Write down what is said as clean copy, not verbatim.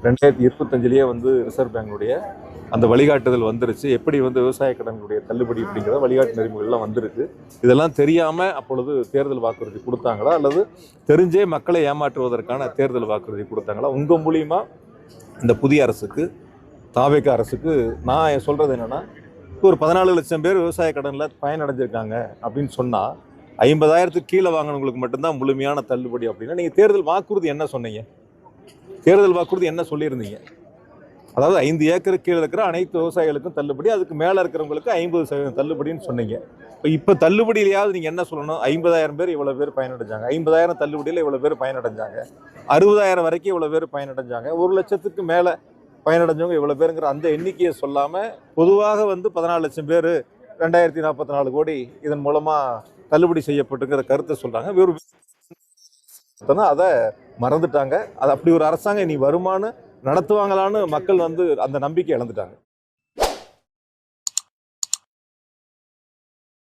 2025லயே reserve பேங்குடைய அந்த வழிகாட்டுதல் வந்துருச்சு. எப்படி விவசாய கடனுடைய தள்ளுபடி அப்படிங்கிற வழிகாட்டு நெறிமுறைகள்லாம் வந்திருக்கு. இதெல்லாம் தெரியாம அப்பொழுது தேர்தல் வாக்குறுதி கொடுத்தாங்களா, அல்லது தெரிஞ்சே மக்களை ஏமாற்றுவதற்கான தேர்தல் வாக்குறுதி கொடுத்தாங்களா? உங்க மூலியமா இந்த புதிய அரசுக்கு, தாவேக அரசுக்கு நான் சொல்றது என்னன்னா, ஒரு 14 லட்சம் பேர் விவசாய கடன்ல பயனடைஞ்சிருக்காங்க அப்படின்னு சொன்னா, 50,000க்கு கீழே வாங்கினவங்களுக்கு மட்டும்தான் முழுமையான தள்ளுபடி அப்படின்னா, நீங்க தேர்தல் வாக்குறுதி என்ன சொன்னீங்க? தேர்தல் வாக்குறுதி என்ன சொல்லியிருந்தீங்க? அதாவது 5 ஏக்கருக்கு கீழே இருக்கிற அனைத்து விவசாயிகளுக்கும் தள்ளுபடி, அதுக்கு மேலே இருக்கிறவங்களுக்கு 50% தள்ளுபடின்னு சொன்னீங்க. இப்போ தள்ளுபடியிலையாவது நீங்கள் என்ன சொல்லணும்? 50,000 பேர் இவ்வளோ பேர் பயனடைஞ்சாங்க, 50,000 தள்ளுபடியில் இவ்வளோ பேர் பயனடைஞ்சாங்க, 60,000 வரைக்கும் இவ்வளோ பேர் பயனடைஞ்சாங்க, 1 லட்சத்துக்கு மேலே பயனடைஞ்சவங்க இவ்வளோ பேருங்கிற அந்த எண்ணிக்கையை சொல்லாமல் பொதுவாக 14 லட்சம் பேர் 2044 கோடி இதன் மூலமாக தள்ளுபடி செய்யப்பட்டுங்கிற கருத்தை சொல்கிறாங்க. அதை மறந்துட்டாங்க. அது அப்படி ஒரு அரசாங்கம் இனி வருமானு நடத்துவாங்களான்னு மக்கள் அந்த நம்பிக்கை இழந்துட்டாங்க.